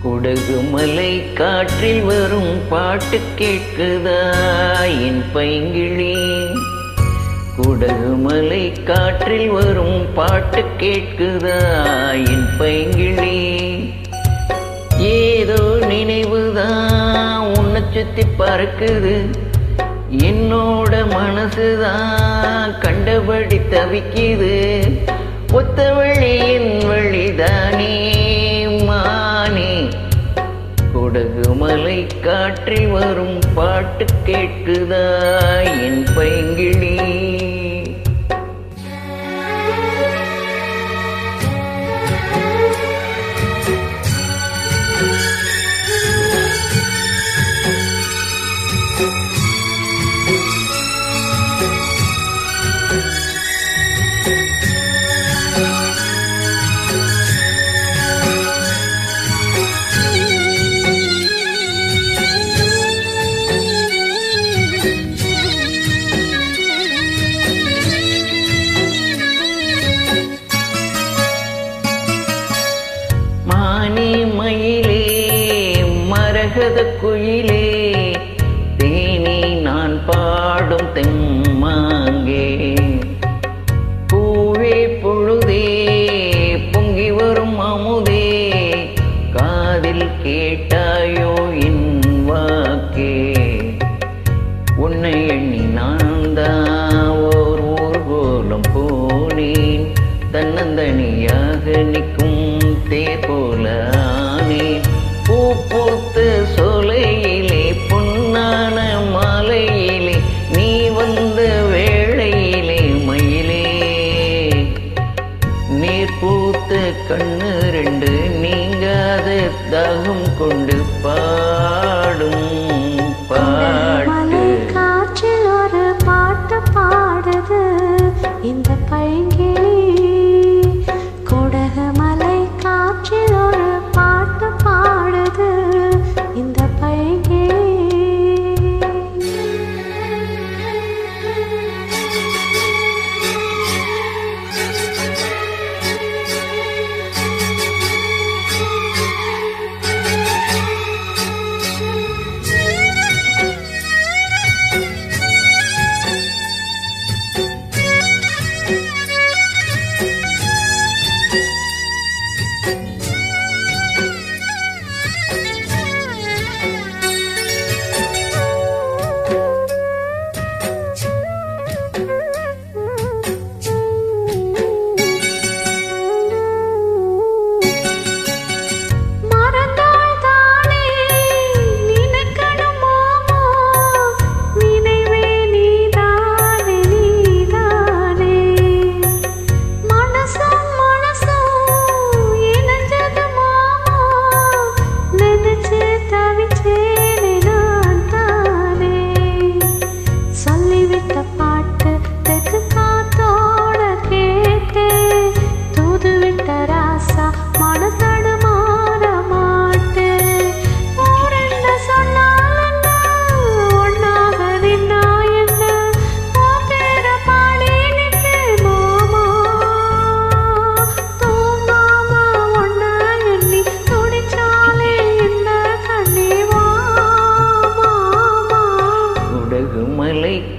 குடகு மலை காற்றில் வரும் பாட்டு கேட்குதா என் பைங்கிளி? குடகு மலை காற்றில் வரும் பாட்டு கேட்குதா என் பைங்கிளி? ஏதோ நினைவுதான் உன்னை சுத்தி பறக்குது, என்னோட மனசுதான் கண்டபடி தவிக்குது. ஒத்த வழியின் வழிதானே மானே, குடகு மலை காற்றில் வரும் பாட்டு கேட்குதா என் பைங்கிளி? மானே மயிலே மரகத குயிலே, தேனே நான் பாடும் தெம்மாங்கே. பூவே பொழுதே பொங்கி வரும் அமுதே, காதில் கேட்டாயோ என் வாக்கே. உன்னை எண்ணி நான் தான் ஓர் ஊர்கோலம் போனேன், தன்னந்தனியாக நிற்கும் தேர் போல ஆனேன். பூ பூத்த சோலையிலே பொன்னான மாலையிலே, நீ வந்த வேளையிலே மயிலே. நீர் பூத்த கண்ணு ரெண்டு நீங்காத தாகம் கொண்டு பாடும் பாட்டு. காற்றில் ஒரு பாட்டு பாடுது இந்த பைங்கிளி. குடகு மலை காற்றில் ஒரு பாட்டு பாடுது இந்த பைங்கிளி.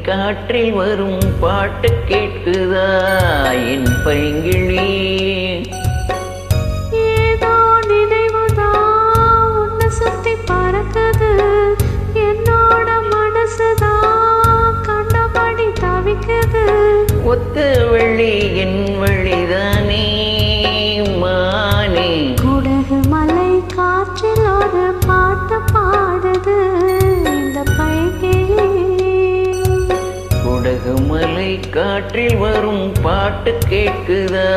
காற்றில் வரும் பாட்டு கேட்குதா என் பைங்கிளி? ஏதோ நினைவுதான் உன்னை சுத்தி பறக்குது, என்னோட மனசுதான் கண்டபடி தவிக்குது. ஒத்த வழி என் வழிதானே மானே, குடகு மலை காற்றில் ஒரு பாட்டு பாடுது இந்த பைங்கிளி. குடகு மலை காற்றில் வரும் பாட்டு கேட்குதா